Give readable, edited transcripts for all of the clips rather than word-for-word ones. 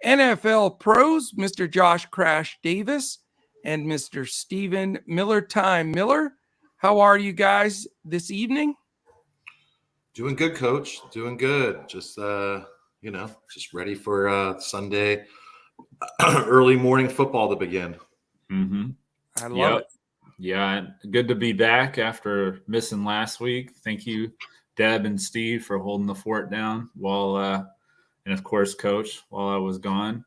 NFL pros, Mr. Josh Crash Davis and Mr. Stephen Miller Time Miller. How are you guys this evening? Doing good, Coach. Doing good. Just just ready for Sunday early morning football to begin. Mm-hmm. I love it. Yeah, good to be back after missing last week. Thank you, Deb and Steve, for holding the fort down and of course, Coach, while I was gone.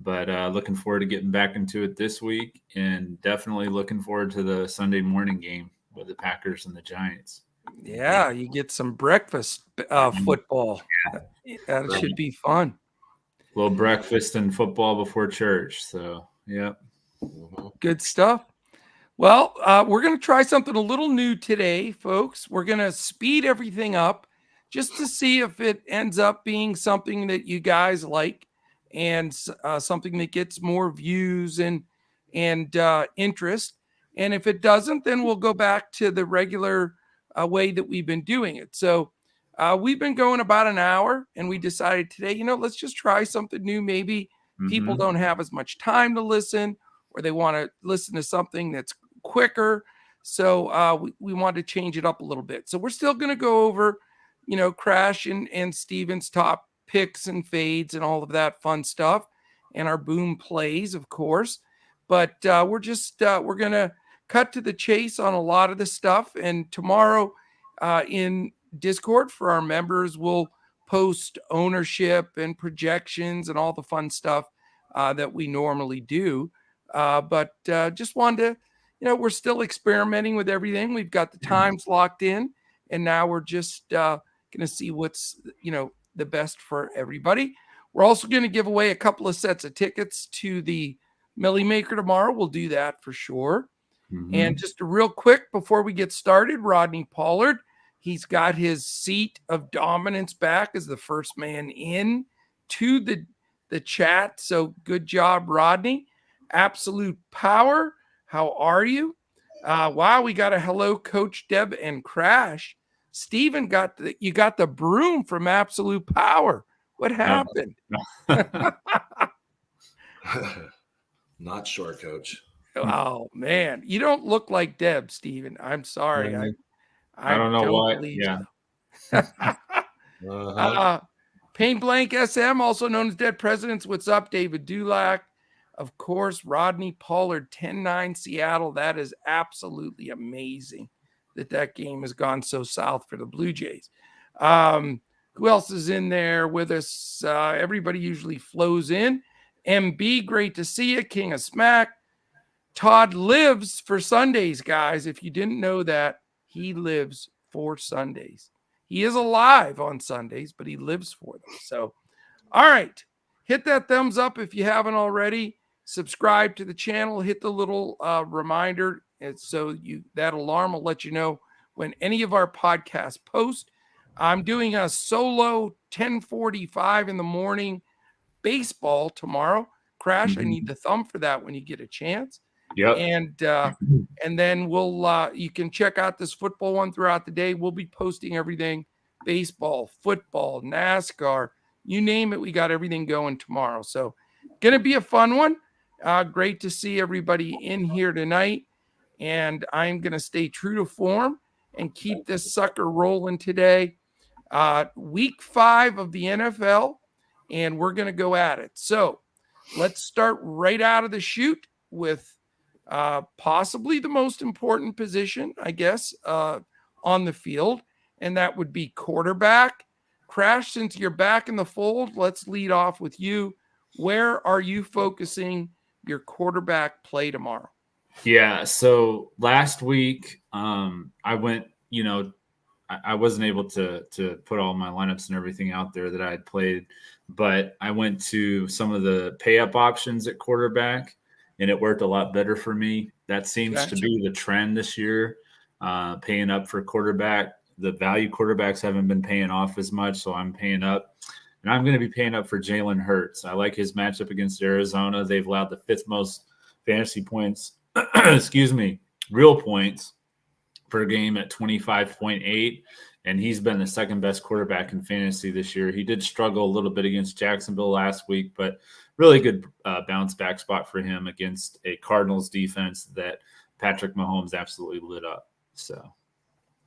But looking forward to getting back into it this week, and definitely looking forward to the Sunday morning game with the Packers and the Giants. Yeah, you get some breakfast football. That should be fun. A little breakfast and football before church. So, yeah. Good stuff. Well, we're going to try something a little new today, folks. We're going to speed everything up just to see if it ends up being something that you guys like and something that gets more views and interest. And if it doesn't, then we'll go back to the regular way that we've been doing it. So we've been going about an hour, and we decided today, let's just try something new. Maybe people don't have as much time to listen, or they want to listen to something that's quicker. So we wanted to change it up a little bit. So we're still going to go over, Crash and Steven's top picks and fades and all of that fun stuff, and our boom plays, of course. But we're going to cut to the chase on a lot of the stuff. And tomorrow in Discord for our members, we'll post ownership and projections and all the fun stuff that we normally do. But just wanted to, we're still experimenting with everything. We've got the times locked in, and now we're just going to see what's, the best for everybody. We're also going to give away a couple of sets of tickets to the Millie Maker tomorrow. We'll do that for sure. And just a real quick before we get started, Rodney Pollard, he's got his seat of dominance back as the first man in to the chat. So good job, Rodney. Absolute Power, how are you? Wow, we got a hello, Coach Deb and Crash. Steven you got the broom from Absolute Power. What happened? Not sure, Coach. Oh man, you don't look like Deb, Steven. I'm sorry. I don't know why. Yeah. Pain Blank SM, also known as Dead Presidents. What's up, David Dulac? Of course, Rodney Pollard, 10-9 Seattle. That is absolutely amazing that game has gone so south for the Blue Jays. Who else is in there with us? Everybody usually flows in. MB, great to see you. King of Smack. Todd lives for Sundays, guys. If you didn't know that, he lives for Sundays. He is alive on Sundays, but he lives for them. So, all right. Hit that thumbs up if you haven't already. Subscribe to the channel. Hit the little reminder. And so that alarm will let you know when any of our podcasts post. I'm doing a solo 10:45 in the morning baseball tomorrow. Crash, I need the thumb for that when you get a chance. Yep. And then we'll you can check out this football one throughout the day. We'll be posting everything: baseball, football, NASCAR, you name it. We got everything going tomorrow. So gonna be a fun one. Great to see everybody in here tonight. And I'm gonna stay true to form and keep this sucker rolling today. Week 5 of the NFL, and we're gonna go at it. So let's start right out of the chute with possibly the most important position, I guess, on the field, and that would be quarterback. Crash, since you're back in the fold, let's lead off with you. Where are you focusing your quarterback play tomorrow? Yeah, so last week I went, I wasn't able to put all my lineups and everything out there that I had played, but I went to some of the pay-up options at quarterback, and it worked a lot better for me. That seems to be the trend this year, paying up for quarterback. The value quarterbacks haven't been paying off as much, so I'm paying up. And I'm going to be paying up for Jalen Hurts. I like his matchup against Arizona. They've allowed the 5th most fantasy points, real points per game at 25.8. and he's been the second best quarterback in fantasy this year. He did struggle a little bit against Jacksonville last week, but really good bounce back spot for him against a Cardinals defense that Patrick Mahomes absolutely lit up. So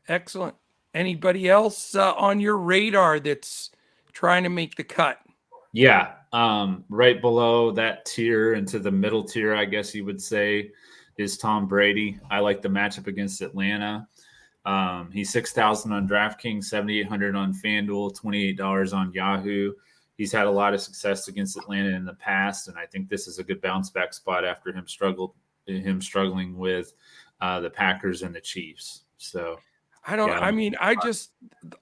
excellent. Anybody else on your radar that's trying to make the cut? Yeah, right below that tier into the middle tier, I guess you would say, is Tom Brady. I like the matchup against Atlanta. He's 6,000 on DraftKings, 7,800 on FanDuel, $28 on Yahoo. He's had a lot of success against Atlanta in the past, and I think this is a good bounce back spot after him struggling with the Packers and the Chiefs. So I mean, I just,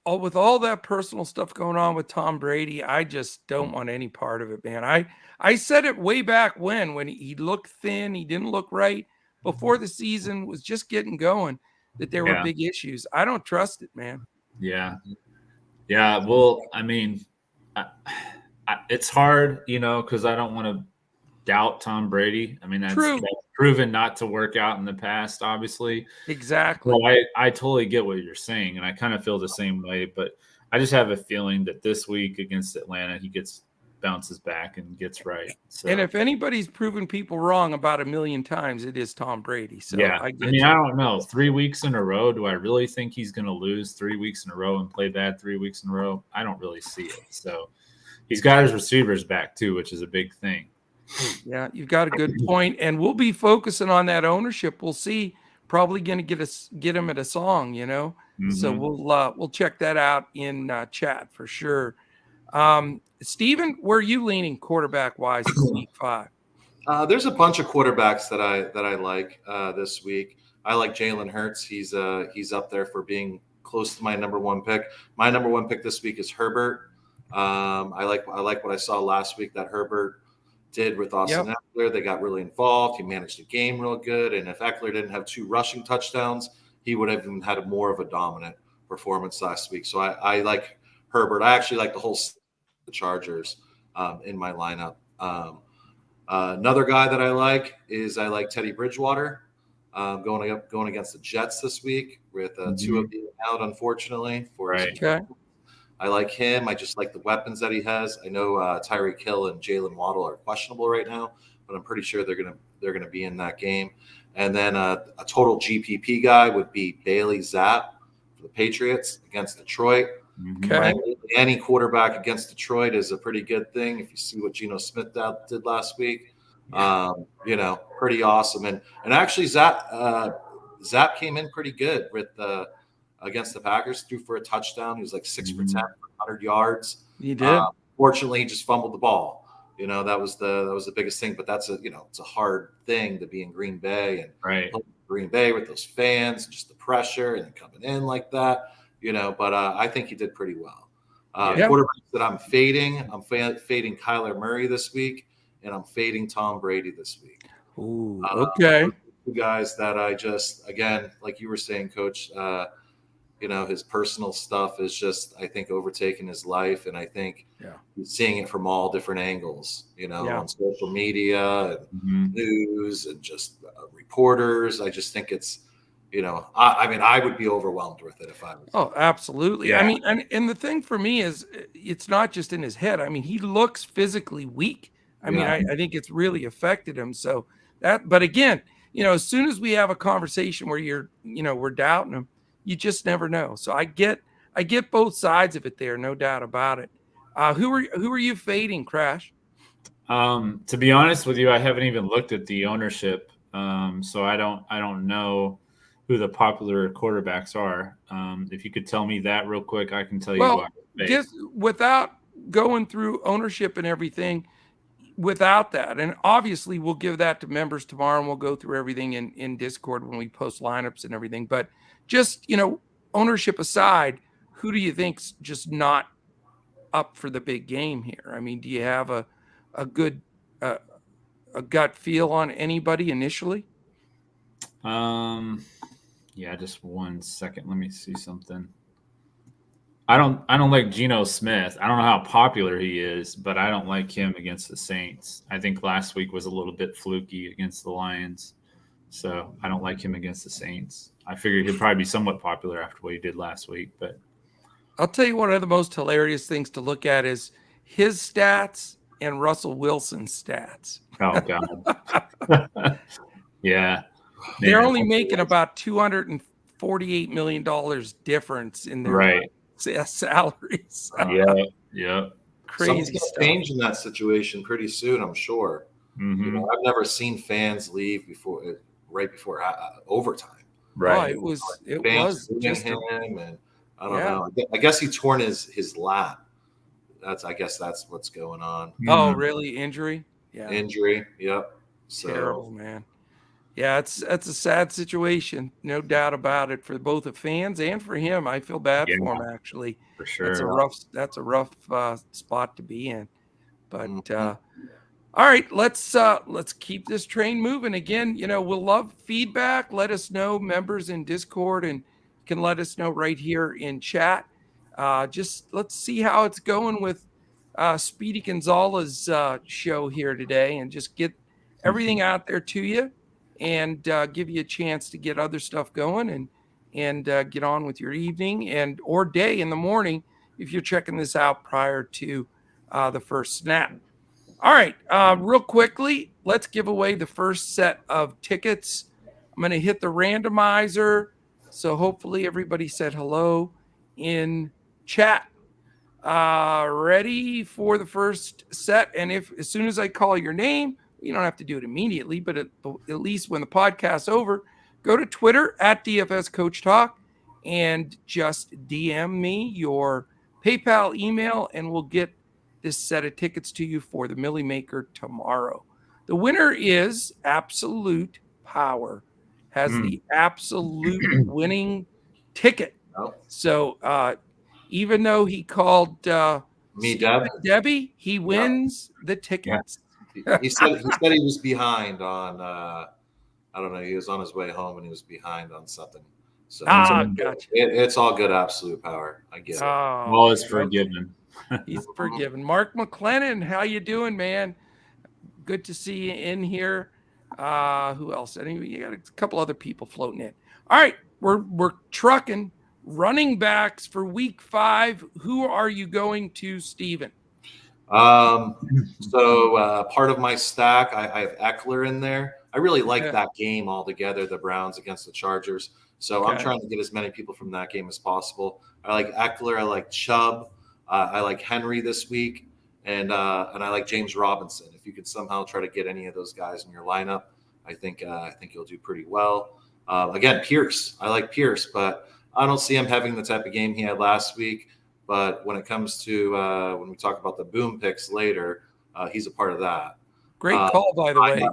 with all that personal stuff going on with Tom Brady, I just don't want any part of it, man. I said it way back when he looked thin, he didn't look right before the season was just getting going, that there were big issues. I don't trust it, man. Yeah. Well, I mean, it's hard, because I don't want to doubt Tom Brady. I mean, that's proven not to work out in the past, obviously. Exactly. Well, I totally get what you're saying, and I kind of feel the same way, but I just have a feeling that this week against Atlanta, he bounces back and gets right. So. And if anybody's proven people wrong about 1,000,000 times, it is Tom Brady. So yeah, I don't know. 3 weeks in a row, do I really think he's going to lose 3 weeks in a row and play bad 3 weeks in a row? I don't really see it. So he's got his receivers back too, which is a big thing. Yeah, you've got a good point, and we'll be focusing on that ownership. We'll see. Probably going to get him at a song, Mm-hmm. So we'll check that out in chat for sure. Steven, where are you leaning quarterback wise for week 5? There's a bunch of quarterbacks that I like this week. I like Jalen Hurts. He's up there for being close to my number 1 pick. My number 1 pick this week is Herbert. I like what I saw last week that Herbert did with Austin Eckler. They got really involved. He managed the game real good. And if Eckler didn't have 2 rushing touchdowns, he would have even had more of a dominant performance last week. So I like Herbert. I actually like the Chargers in my lineup. Another guy that I like Teddy Bridgewater going against the Jets this week with 2 of being out, unfortunately. I like him. I just like the weapons that he has. I know Tyreek Hill and Jalen Waddle are questionable right now, but I'm pretty sure they're gonna be in that game. And then a total GPP guy would be Bailey Zapp for the Patriots against Detroit. Okay. Any quarterback against Detroit is a pretty good thing. If you see what Geno Smith did last week, pretty awesome. And actually Zapp came in pretty good with against the Packers, threw for a touchdown. He was like 6 for 10 for 100 yards. He did. Fortunately, he just fumbled the ball. That was the biggest thing. But that's it's a hard thing to be in Green Bay and Green Bay with those fans, just the pressure and then coming in like that. But I think he did pretty well. Quarterbacks that I'm fading Kyler Murray this week, and I'm fading Tom Brady this week. Ooh, okay. 2 guys that I just, again, like you were saying, Coach, his personal stuff is just, I think, overtaking his life. And I think he's seeing it from all different angles, on social media and news and just reporters. I just think it's, I would be overwhelmed with it if I was. Oh, absolutely. Yeah. I mean, and the thing for me is it's not just in his head. I mean, he looks physically weak. I mean, I think it's really affected him. So but again, as soon as we have a conversation where we're doubting him, you just never know. So I get both sides of it there, no doubt about it. Who are you fading, Crash? To be honest with you, I haven't even looked at the ownership. So I don't know who the popular quarterbacks are. If you could tell me that real quick, I can tell you who I fade. Just without going through ownership and everything, without that, and obviously we'll give that to members tomorrow, and we'll go through everything in Discord when we post lineups and everything. But just, ownership aside, who do you think's just not up for the big game here? I mean, do you have a good a gut feel on anybody initially? Yeah, just 1 second. Let me see something. I don't like Geno Smith. I don't know how popular he is, but I don't like him against the Saints. I think last week was a little bit fluky against the Lions. So I don't like him against the Saints. I figured he'd probably be somewhat popular after what he did last week, but I'll tell you one of the most hilarious things to look at is his stats and Russell Wilson's stats. Oh God. Yeah. They're Man. only making about $248 million difference in their Right. salaries. Yeah. Something's Crazy going to stuff. change in that situation pretty soon, I'm sure. Mm-hmm. I've never seen fans leave right before overtime. Right. Oh, it Fans was just him, and I don't Yeah. know. I guess he torn his lat. I guess that's what's going on. Oh, really? Injury? Yeah. Injury. Yep. So Terrible, man. Yeah, that's a sad situation, no doubt about it, for both the fans and for him. I feel bad for him, actually. For That's a sure. rough spot to be in. But Mhm. all right, let's keep this train moving. Again, we'll love feedback. Let us know, members in Discord, and you can let us know right here in chat. Just let's see how it's going with Speedy Gonzalez show here today, and just get everything out there to you, and give you a chance to get other stuff going, and get on with your evening or day in the morning if you're checking this out prior to the first snap. All right, real quickly, let's give away the first set of tickets. I'm going to hit the randomizer, so hopefully everybody said hello in chat. Ready for the first set, and as soon as I call your name, you don't have to do it immediately, but at least when the podcast's over, go to Twitter at DFS Coach Talk and just DM me your PayPal email, and we'll get this set of tickets to you for the Millie Maker tomorrow. The winner is Absolute Power, has the absolute winning ticket. So even though he called me, Debbie, he wins the tickets. He said he was behind on I don't know, he was on his way home and he was behind on something. So gotcha. It's all good. Absolute Power. I get it. All is forgiven. He's forgiven. Mark McLennan, how you doing, man? Good to see you in here. Who else? Anyway, you got a couple other people floating in. All right, we're trucking. Running backs for week 5. Who are you going to, Steven? So part of my stack, I have Eckler in there. I really like that game altogether, the Browns against the Chargers. So I'm trying to get as many people from that game as possible. I like Eckler. I like Chubb. I like Henry this week, and I like James Robinson. If you could somehow try to get any of those guys in your lineup, I think you'll do pretty well. Again, Pierce. I like Pierce, but I don't see him having the type of game he had last week. But when it comes to when we talk about the boom picks later, he's a part of that. Great call, by the way.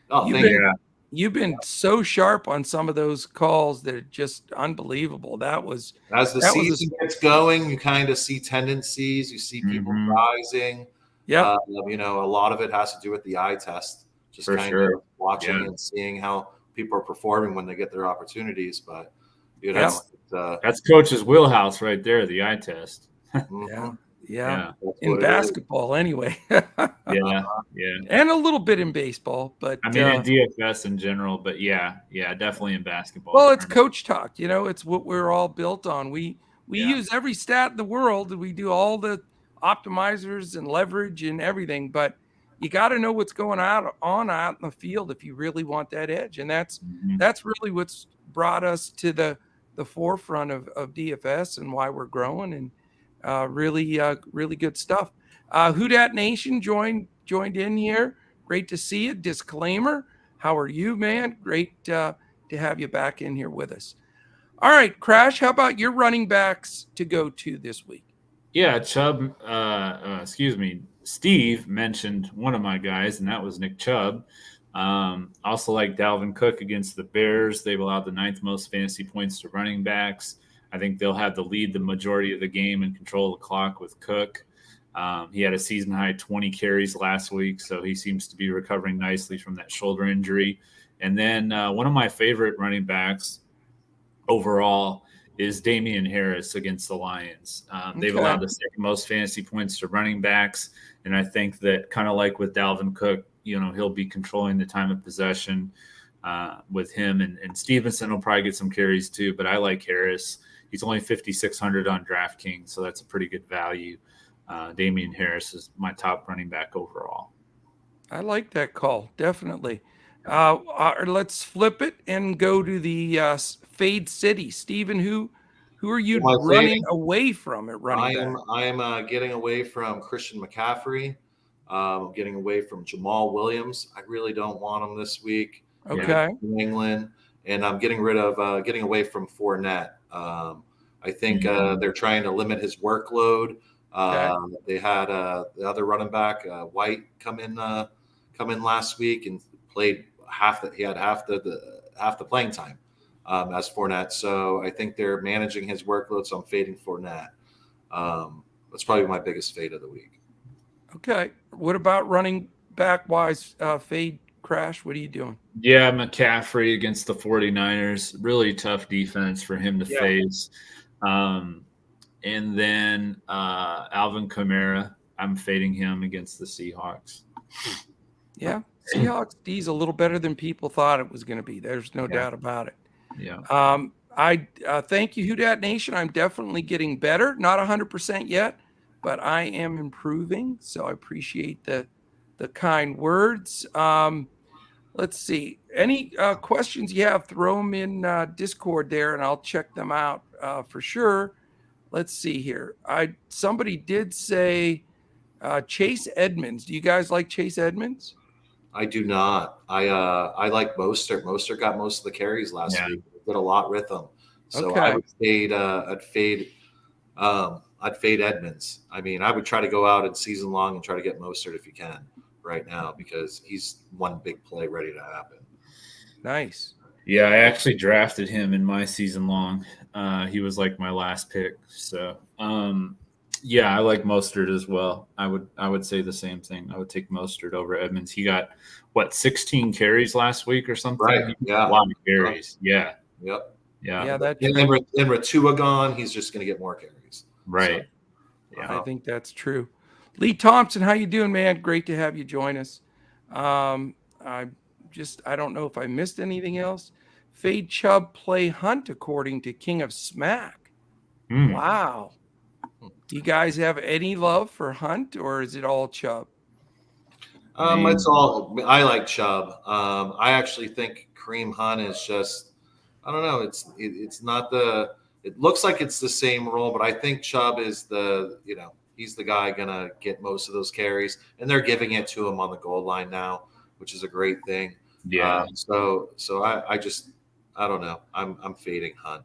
Oh, thank you. You've been so sharp on some of those calls that are just unbelievable. That was as the season gets going, you kind of see tendencies. You see people rising. Yeah. A lot of it has to do with the eye test. Just kind of watching and seeing how people are performing when they get their opportunities. But that's Coach's wheelhouse right there, the eye test. Yeah. In basketball, anyway. Yeah. And a little bit in baseball, but I mean, in DFS in general, but yeah, definitely in basketball. Well, it's coach talk, it's what we're all built on. We use every stat in the world, and we do all the optimizers and leverage and everything, but you got to know what's going out in the field if you really want that edge. And that's really what's brought us to the forefront of DFS and why we're growing, and really good stuff. Who Dat Nation joined in here. Great to see you. Disclaimer, how are you, man? Great to have you back in here with us. All right, Crash, how about your running backs to go to this week? Yeah, Steve mentioned one of my guys, and that was Nick Chubb. Also like Dalvin Cook against the Bears. They've allowed the 9th most fantasy points to running backs. I think they'll have the lead the majority of the game and control the clock with Cook. He had a season-high 20 carries last week, so he seems to be recovering nicely from that shoulder injury. And then one of my favorite running backs overall is Damian Harris against the Lions. They've allowed the 2nd most fantasy points to running backs, and I think that kind of like with Dalvin Cook, he'll be controlling the time of possession with him, and Stevenson will probably get some carries too, but I like Harris. He's only 5,600 on DraftKings, so that's a pretty good value. Damian Harris is my top running back overall. I like that call, definitely. Let's flip it and go to the Fade City. Steven, who are you Am I running fading? away from at running back? I am getting away from Christian McCaffrey. Getting away from Jamal Williams. I really don't want him this week. Okay. New England, and I'm getting away from Fournette. I think they're trying to limit his workload. They had the other running back, White, come in last week and played he had half the playing time as Fournette. So I think they're managing his workload. So I'm fading Fournette. That's probably my biggest fade of the week. Okay. What about running back wise? Fade Crash. What are you doing? Yeah, McCaffrey against the 49ers. Really tough defense for him to face. And then Alvin Kamara. I'm fading him against the Seahawks. Yeah. Seahawks D's a little better than people thought it was going to be. There's no doubt about it. Yeah. I thank you, Houdat Nation. I'm definitely getting better. Not 100% yet, but I am improving. So I appreciate the kind words. Let's see. Any questions you have, throw them in Discord there, and I'll check them out for sure. Let's see here. Somebody did say Chase Edmonds. Do you guys like Chase Edmonds? I do not. I like Mostert. Mostert got most of the carries last week. Did a lot with them. So Okay. I would fade. I'd fade Edmonds. I mean, I would try to go out in season long and try to get Mostert if you can right now, because he's one big play ready to happen. Nice. Yeah, I actually drafted him in my season long. He was like my last pick. So yeah, I like Mostert as well. I would say the same thing. I would take Mostert over Edmonds. He got 16 carries last week or something? Right. Yeah. A lot of carries. Yeah. Yep. Yeah, that's in Ratua gone, he's just going to get more carries. Right. So, yeah, I think that's true. Lee Thompson, how you doing, man? Great to have you join us. I don't know if I missed anything else. Fade Chubb, play Hunt, according to King of Smack. Wow. Do you guys have any love for Hunt, or is it all Chubb? It's all. I like Chubb. I actually think Kareem Hunt is just. I don't know. It's not the. It looks like it's the same role, but I think Chubb is he's the guy gonna get most of those carries, and they're giving it to him on the goal line now, which is a great thing. Yeah. So I don't know. I'm fading Hunt.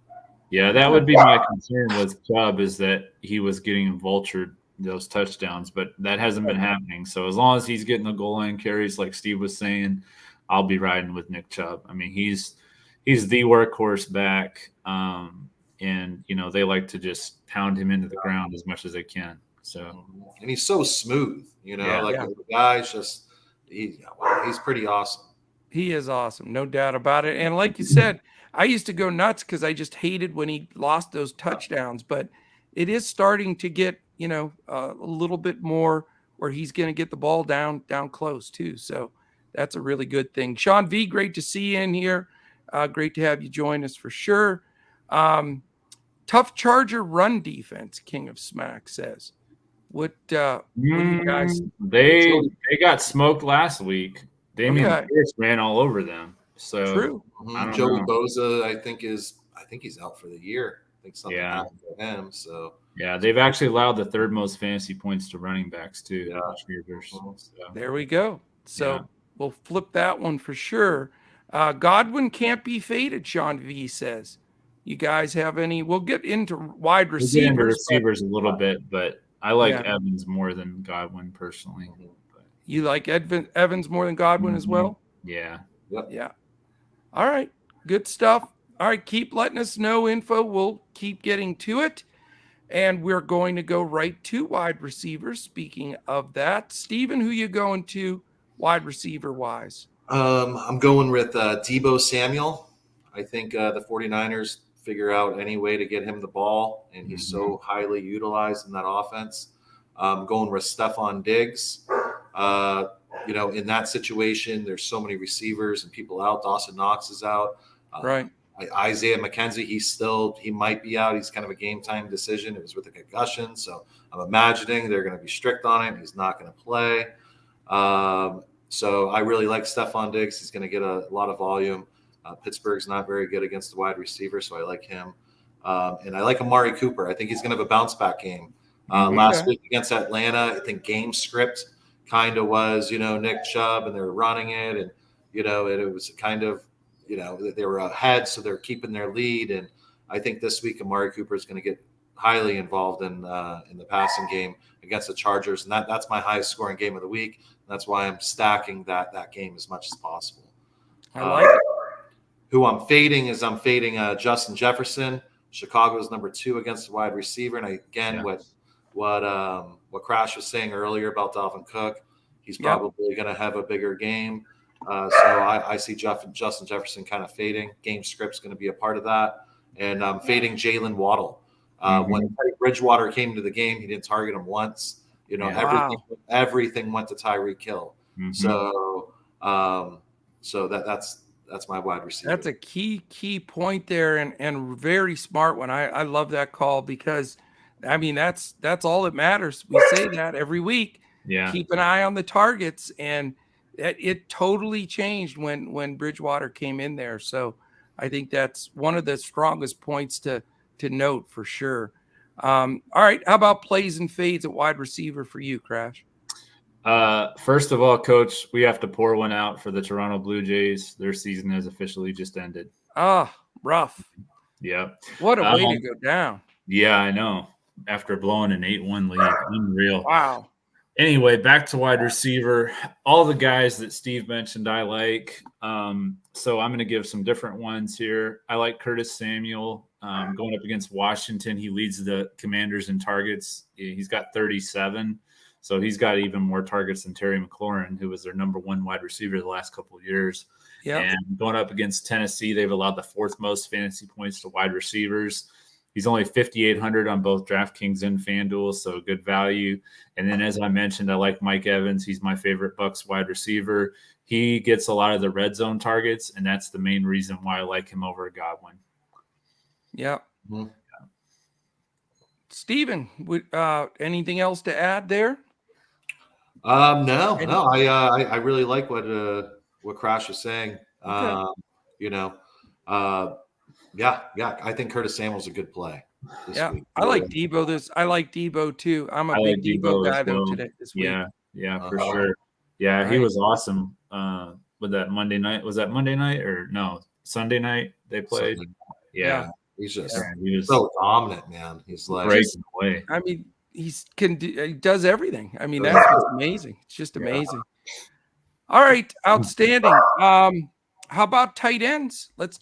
Yeah, that would be my concern with Chubb, is that he was getting vultured those touchdowns, but that hasn't been happening. So as long as he's getting the goal line carries, like Steve was saying, I'll be riding with Nick Chubb. I mean, he's the workhorse back, and they like to just pound him into the ground as much as they can. So, and he's so smooth, the guy's just he's pretty awesome. He is awesome, no doubt about it. And like you said, I used to go nuts because I just hated when he lost those touchdowns, but it is starting to get, a little bit more where he's going to get the ball down close too. So that's a really good thing. Sean V, great to see you in here. Great to have you join us for sure. Tough Charger run defense, King of Smack says. What do you guys? They got smoked last week. Damian Pierce ran all over them. So true. Joey Bosa, I think he's out for the year. I think something happened to him. So yeah, they've actually allowed the third most fantasy points to running backs too. So. There we go. So we'll flip that one for sure. Godwin can't be faded, Sean V says. You guys have any? We'll get into wide receivers. We'll get into receivers a little bit, but I like Evans more than Godwin personally. You like Evans more than Godwin as well? Yeah. Yep. Yeah. All right. Good stuff. All right. Keep letting us know info. We'll keep getting to it. And we're going to go right to wide receivers. Speaking of that, Steven, who you going to wide receiver wise? I'm going with Deebo Samuel. I think the 49ers figure out any way to get him the ball, and he's so highly utilized in that offense. I'm going with Stephon Diggs. In that situation, there's so many receivers and people out. Dawson Knox is out. Right. Isaiah McKenzie, he might be out. He's kind of a game time decision. It was with a concussion, so I'm imagining they're going to be strict on him. He's not going to play. So I really like Stephon Diggs. He's going to get a lot of volume. Pittsburgh's not very good against the wide receiver, so I like him. And I like Amari Cooper. I think he's going to have a bounce back game. Last week against Atlanta, I think game script kind of was, Nick Chubb, and they were running it, and it was kind of, they were ahead, so they're keeping their lead. And I think this week Amari Cooper is going to get highly involved in the passing game against the Chargers, and that's my highest scoring game of the week. That's why I'm stacking that game as much as possible. I like it. Who I'm fading Justin Jefferson. Chicago is number 2 against the wide receiver, and what Crash was saying earlier about Dalvin Cook, he's probably going to have a bigger game. So I see Justin Jefferson kind of fading. Game script's going to be a part of that, and I'm fading Jalen Waddle. When Teddy Bridgewater came to the game, he didn't target him once. Everything went to Tyreek Hill. So that's my wide receiver. That's a key point there, and very smart one. I love that call, because that's all that matters. We say that every week. Yeah. Keep an eye on the targets, and it totally changed when Bridgewater came in there. So I think that's one of the strongest points to note for sure. All right. How about plays and fades at wide receiver for you, Crash? First of all, Coach, we have to pour one out for the Toronto Blue Jays. Their season has officially just ended. Rough. Yeah. What a way to go down. Yeah, I know. After blowing an 8-1 lead. Unreal. Wow. Anyway, back to wide receiver. All the guys that Steve mentioned I like. So I'm going to give some different ones here. I like Curtis Samuel going up against Washington. He leads the Commanders in targets. He's got 37. So he's got even more targets than Terry McLaurin, who was their number 1 wide receiver the last couple of years. Yeah. And going up against Tennessee, they've allowed the 4th most fantasy points to wide receivers. He's only 5,800 on both DraftKings and FanDuel, so good value. And then, as I mentioned, I like Mike Evans. He's my favorite Bucs wide receiver. He gets a lot of the red zone targets, and that's the main reason why I like him over Godwin. Yeah. Steven, anything else to add there? No. I really like what Crash was saying. Okay. I think Curtis Samuel's a good play this week. I like Debo. I like Debo too. I'm a big Debo guy though today this week. Yeah, for sure. Yeah, right. He was awesome. With that Monday night, was that Monday night or no Sunday night they played? Yeah. He was so dominant, man. He's like breaking away. He does everything. That's what's amazing. It's just amazing. All right, outstanding. How about tight ends? Let's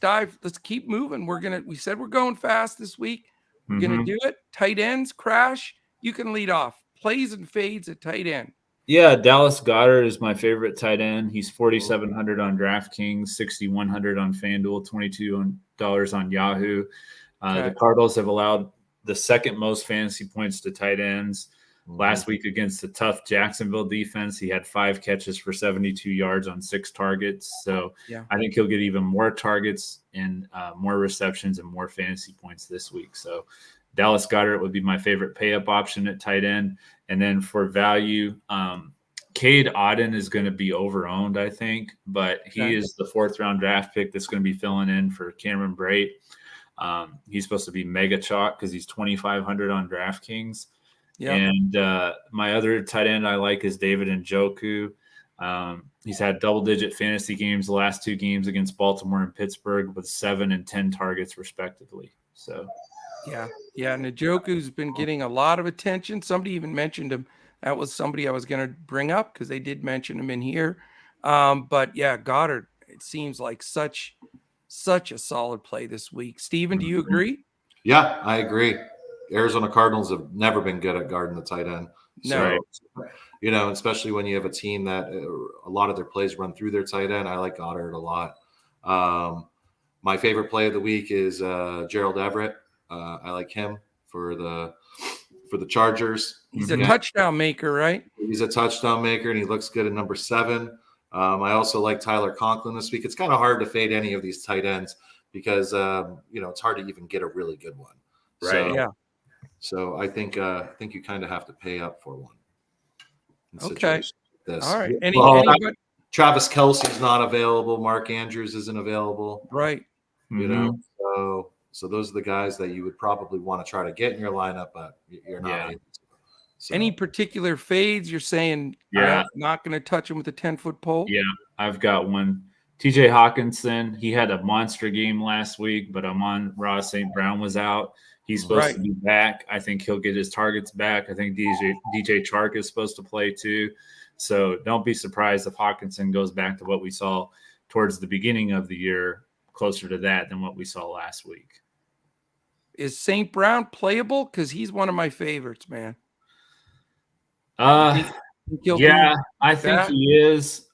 keep moving. We said we're going fast this week. We're going to do it. Tight ends, Crash, you can lead off. Plays and fades at tight end. Yeah, Dallas Goedert is my favorite tight end. He's 4,700 on DraftKings, 6,100 on FanDuel, $22 on Yahoo. The Cardinals have allowed the 2nd most fantasy points to tight ends. Last week against the tough Jacksonville defense, he had 5 catches for 72 yards on 6 targets. So I think he'll get even more targets and more receptions and more fantasy points this week. So Dallas Goedert would be my favorite pay-up option at tight end. And then for value, Cade Otton is going to be over-owned, I think. But he is the 4th-round draft pick that's going to be filling in for Cameron Brate. He's supposed to be mega chalk because he's 2,500 on DraftKings. Yeah. And my other tight end I like is David Njoku. He's had double-digit fantasy games the last 2 games against Baltimore and Pittsburgh with 7 and 10 targets respectively. So, yeah. Njoku's been getting a lot of attention. Somebody even mentioned him. That was somebody I was going to bring up because they did mention him in here. But yeah, Goddard, it seems like such a solid play this week. Steven, do you agree? Yeah, I agree. Arizona Cardinals have never been good at guarding the tight end. No. So, especially when you have a team that a lot of their plays run through their tight end. I like Goddard a lot. My favorite play of the week is Gerald Everett. I like him for the Chargers. He's a touchdown maker, right? He's a touchdown maker, and he looks good at number 7. I also like Tyler Conklin this week. It's kind of hard to fade any of these tight ends because it's hard to even get a really good one. Right. So I think you kind of have to pay up for one. Okay. This. All right. Anybody? Travis Kelce's not available. Mark Andrews isn't available. Right. So those are the guys that you would probably want to try to get in your lineup, but you're not able to. So. Any particular fades you're saying, not going to touch him with a 10-foot pole? Yeah, I've got one. TJ Hawkinson, he had a monster game last week, but Amon-Ra St. Brown was out. He's supposed to be back. I think he'll get his targets back. I think DJ Chark is supposed to play too. So don't be surprised if Hawkinson goes back to what we saw towards the beginning of the year, closer to that than what we saw last week. Is St. Brown playable? Because he's one of my favorites, man. I think he is.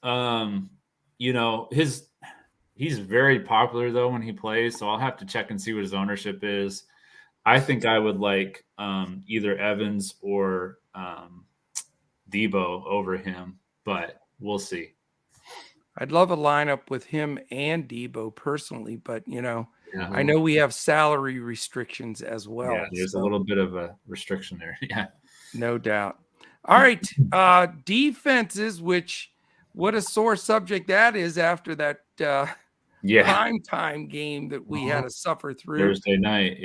He's very popular though when he plays, so I'll have to check and see what his ownership is. I think I would like either Evans or Debo over him, but we'll see. I'd love a lineup with him and Debo personally, but I know we have salary restrictions as well. Yeah, there's a little bit of a restriction there. Yeah, no doubt. All right, defenses. What a sore subject that is after that prime time game that we had to suffer through Thursday night.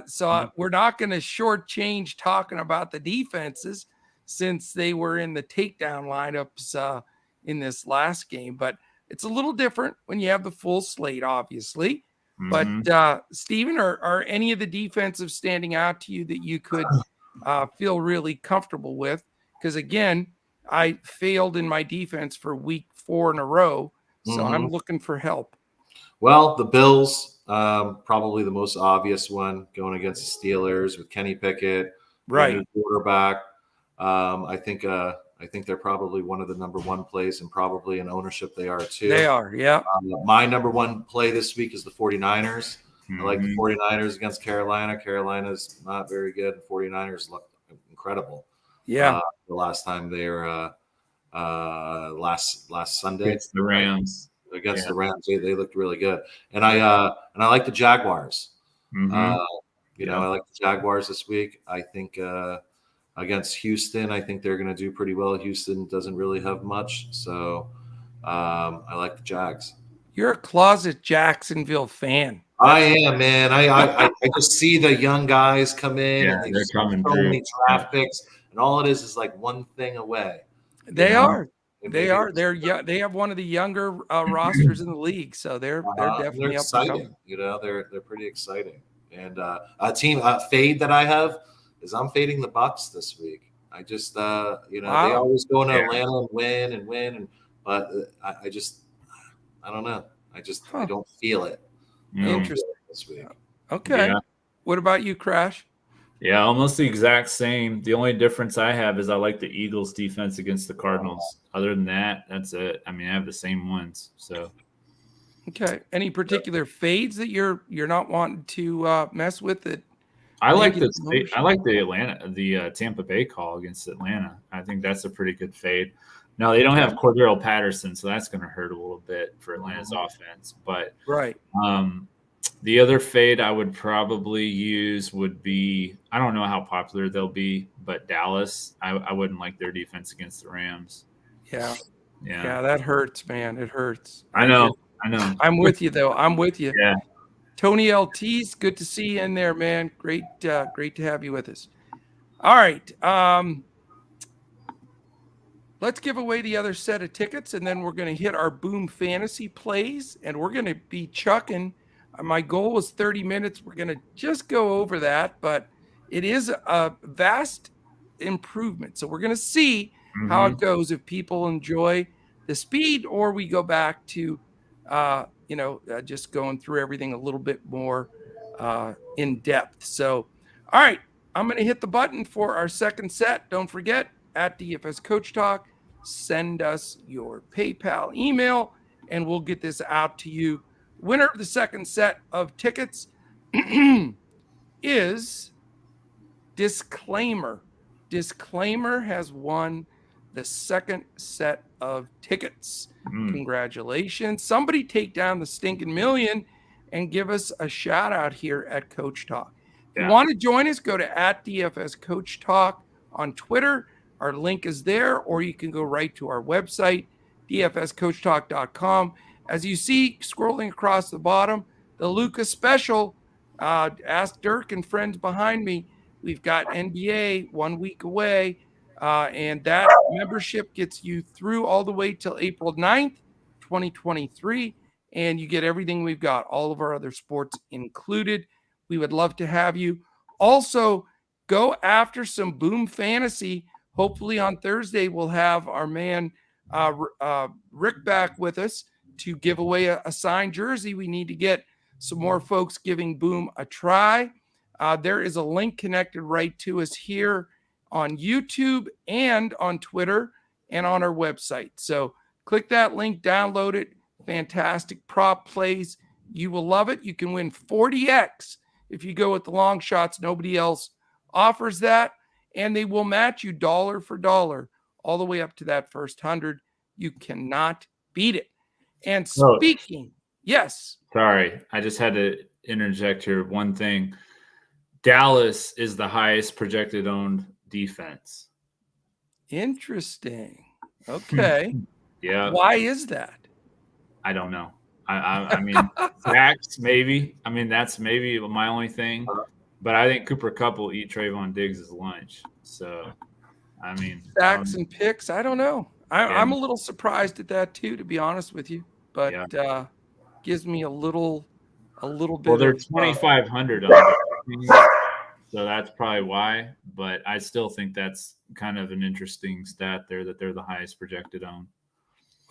So we're not going to shortchange talking about the defenses since they were in the takedown lineups in this last game, but it's a little different when you have the full slate, obviously. But Steven, are any of the defensive standing out to you that you could feel really comfortable with? Because again, I failed in my defense for week 4 in a row, so I'm looking for help. Well, the Bills, probably the most obvious one, going against the Steelers with Kenny Pickett, new quarterback. I think they're probably one of the number one plays, and probably in ownership they are too. They are, yeah. My number one play this week is the 49ers. I like the 49ers against Carolina. Carolina's not very good. The 49ers look incredible. Yeah. The last time they were last Sunday against the Rams. The Rams, they looked really good. And I like the Jaguars. I like the Jaguars this week. I think against Houston, I think they're going to do pretty well. Houston doesn't really have much, so I like the Jags. You're a closet Jacksonville fan. I am, man. I just see the young guys come in. Yeah, and they're coming so through. many draft picks, and all it is like one thing away. They are. They have one of the younger rosters in the league, so they're definitely exciting. They're pretty exciting. And a team fade that I have is I'm fading the Bucs this week. I just they always go into Atlanta and win, but I don't know. I don't feel it. Interesting this week. Okay. Yeah. What about you, Crash? Yeah, almost the exact same. The only difference I have is I like the Eagles defense against the Cardinals. Other than that, that's it. I mean, I have the same ones. So okay. Any particular fades that you're not wanting to mess with it? I like the Tampa Bay call against Atlanta. I think that's a pretty good fade. Now they don't have Cordero Patterson, so that's going to hurt a little bit for Atlanta's offense. But the other fade I would probably use would be, I don't know how popular they'll be, but Dallas. I wouldn't like their defense against the Rams. Yeah, that hurts, man. It hurts. I know. I'm with you though. I'm with you. Yeah. Tony LT's good to see you in there, man. Great to have you with us. All right. Let's give away the other set of tickets, and then we're going to hit our Boom Fantasy plays, and we're going to be chucking. My goal was 30 minutes. We're going to just go over that, but it is a vast improvement. So we're going to see how it goes, if people enjoy the speed, or we go back to, just going through everything a little bit more in depth. So, all right, I'm going to hit the button for our second set. Don't forget, at DFS Coach Talk, send us your PayPal email, and we'll get this out to you. Winner of the second set of tickets is Disclaimer. Disclaimer has won the second set of tickets. Congratulations. Somebody take down the stinking million and give us a shout out here at Coach Talk. If you want to join us, go to @DFS Coach Talk on Twitter. Our link is there, or you can go right to our website, dfscoachtalk.com. As you see, scrolling across the bottom, the Lucas special. Ask Dirk and friends behind me. We've got NBA 1 week away, and that membership gets you through all the way till April 9th, 2023, and you get everything we've got, all of our other sports included. We would love to have you. Also, go after some Boom Fantasy. Hopefully on Thursday, we'll have our man Rick back with us to give away a signed jersey. We need to get some more folks giving Boom a try. There is a link connected right to us here on YouTube and on Twitter and on our website. So click that link, download it. Fantastic prop plays. You will love it. You can win 40x if you go with the long shots. Nobody else offers that. And they will match you dollar for dollar all the way up to that first 100. You cannot beat it. And speaking, yes. Sorry, I just had to interject here. One thing. Dallas is the highest projected owned defense. Interesting. Okay. Yeah. Why is that? I don't know. I mean, sacks maybe. I mean, that's maybe my only thing. But I think Cooper Kupp will eat Trayvon Diggs' lunch. So, I mean, sacks and picks. I don't know. I'm a little surprised at that too, to be honest with you. But gives me a little bit. Well, they're 2,500 on it, so that's probably why. But I still think that's kind of an interesting stat there that they're the highest projected on.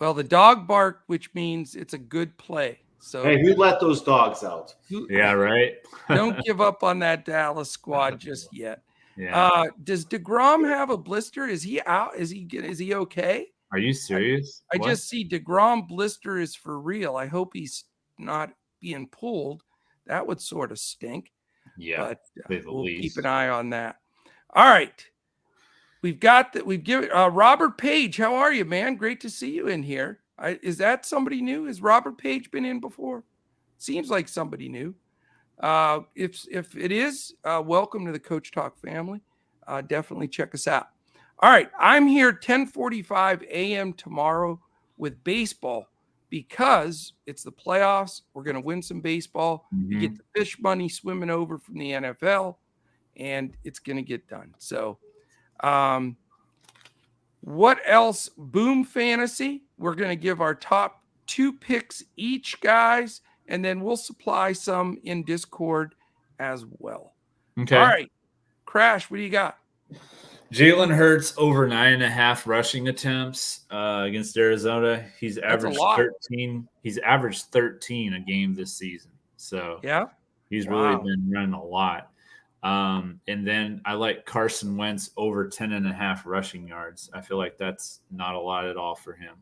Well, the dog bark, which means it's a good play. So hey, who let those dogs out? Yeah, right. Don't give up on that Dallas squad just yet. Yeah. Does DeGrom have a blister? Is he out? Is he okay? Are you serious? I just see DeGrom blister is for real. I hope he's not being pulled. That would sort of stink. Yeah, but we'll keep an eye on that. All right. We've given Robert Page. How are you, man? Great to see you in here. Is that somebody new? Has Robert Page been in before? Seems like somebody new. If it is, welcome to the Coach Talk family. Definitely check us out. All right, I'm here 10:45 a.m. tomorrow with baseball because it's the playoffs. We're going to win some baseball. You get the fish money swimming over from the NFL, and it's going to get done. So, what else? Boom Fantasy. We're going to give our top 2 picks each, guys, and then we'll supply some in Discord as well. Okay. All right. Crash, what do you got? Jalen Hurts over 9.5 rushing attempts against Arizona. He's averaged 13. He's averaged 13 a game this season. So yeah, he's really been running a lot. And then I like Carson Wentz over 10.5 rushing yards. I feel like that's not a lot at all for him.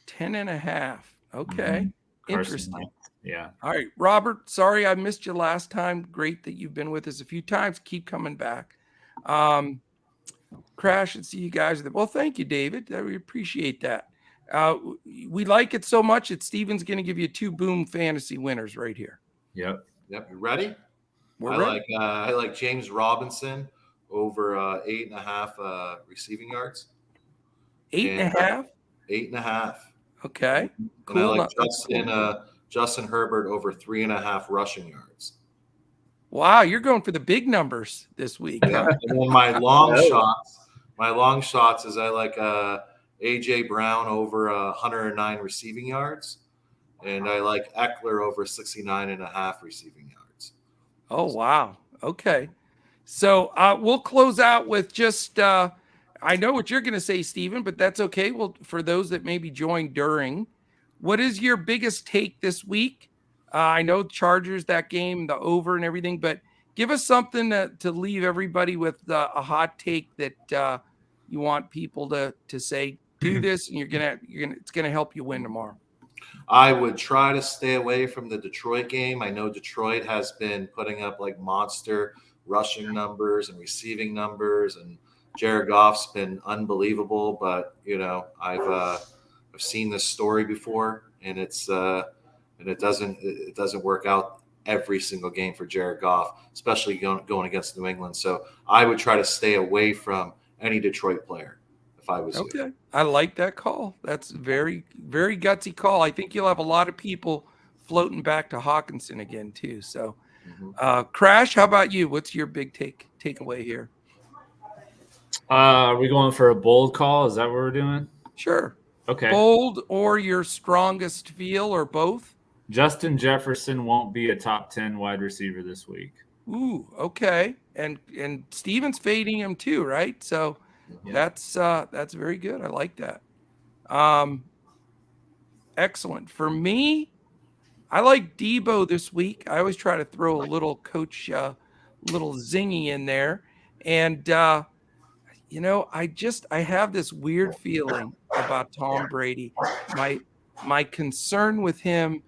10.5. Okay. Interesting. Wentz. Yeah. All right, Robert, sorry I missed you last time. Great that you've been with us a few times. Keep coming back. Crash and see you guys. Well, thank you, David. We appreciate that. We like it so much that Steven's going to give you 2 Boom Fantasy winners right here. Yep. You ready? We're ready. I like James Robinson over 8.5 receiving yards. 8.5? 8.5. Okay. Cool. And I like Justin Herbert over 3.5 rushing yards. Wow, you're going for the big numbers this week. Yeah. And then my long shots is I like AJ Brown over 109 receiving yards, and I like Eckler over 69.5 receiving yards. Oh wow. Okay. So we'll close out with just I know what you're going to say, Steven, but that's okay. Well, for those that maybe joined during, what is your biggest take this week? I know Chargers, that game, the over and everything, but give us something to leave everybody with a hot take that you want people to say, do this, and it's gonna help you win tomorrow. I would try to stay away from the Detroit game. I know Detroit has been putting up like monster rushing numbers and receiving numbers, and Jared Goff's been unbelievable. But I've I've seen this story before, and it doesn't work out every single game for Jared Goff, especially going against New England. So I would try to stay away from any Detroit player if I was you. Okay. I like that call. That's very, very gutsy call. I think you'll have a lot of people floating back to Hawkinson again too. So Crash, how about you? What's your big takeaway here? Are we going for a bold call? Is that what we're doing? Sure. Okay. Bold or your strongest feel or both? Justin Jefferson won't be a top 10 wide receiver this week. Ooh, okay. And Steven's fading him too, right? So that's very good. I like that. Excellent. For me, I like Debo this week. I always try to throw a little coach, little zingy in there. And, I have this weird feeling about Tom Brady. My concern with him,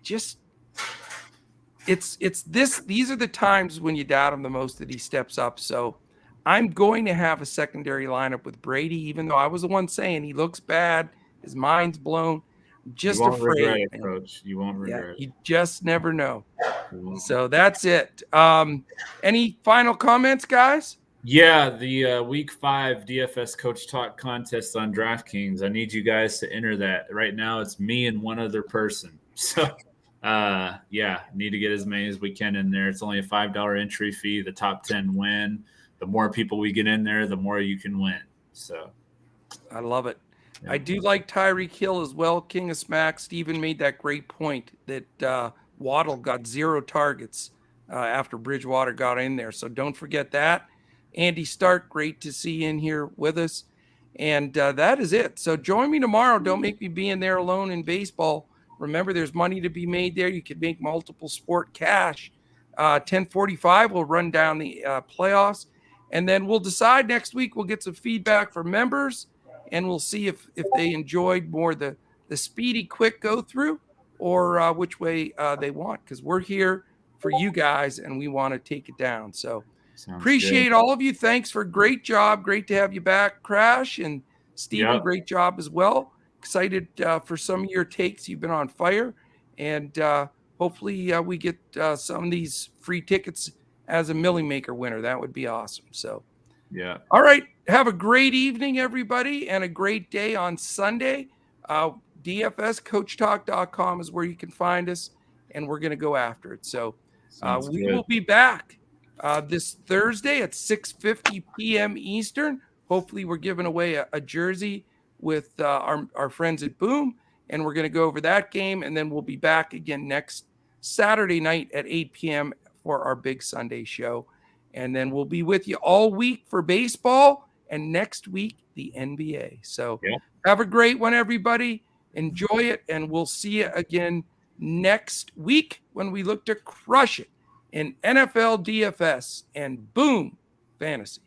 these are the times when you doubt him the most that he steps up. So I'm going to have a secondary lineup with Brady, even though I was the one saying he looks bad. His mind's blown. Just you won't afraid, regret it, Coach. You won't regret it. You just never know. So that's it. Any final comments, guys? Yeah, the Week 5 DFS Coach Talk contest on DraftKings. I need you guys to enter that. Right now, it's me and one other person. So, need to get as many as we can in there. It's only a $5 entry fee. The top 10 win. The more people we get in there, the more you can win. So, I love it. Yeah. I do like Tyreek Hill as well. King of Smack. Steven made that great point that Waddle got 0 targets after Bridgewater got in there. So don't forget that. Andy Stark, great to see you in here with us. And that is it. So join me tomorrow. Don't make me be in there alone in baseball. Remember, there's money to be made there. You could make multiple sport cash. 10:45, we'll run down the playoffs. And then we'll decide next week. We'll get some feedback from members. And we'll see if they enjoyed more the speedy, quick go-through or which way they want. Because we're here for you guys, and we want to take it down. So appreciate all of you. Thanks for a great job. Great to have you back, Crash. And Steven, great job as well. Excited for some of your takes. You've been on fire. And hopefully we get some of these free tickets as a Millie Maker winner. That would be awesome. So, yeah. All right. Have a great evening, everybody, and a great day on Sunday. DFSCoachTalk.com is where you can find us, and we're going to go after it. So we will be back this Thursday at 6:50 p.m. Eastern. Hopefully we're giving away a jersey with our friends at Boom, and we're going to go over that game, and then we'll be back again next Saturday night at 8 p.m. for our big Sunday show. And then we'll be with you all week for baseball and next week, the NBA. So have a great one, everybody. Enjoy it. And we'll see you again next week when we look to crush it in NFL DFS and Boom Fantasy.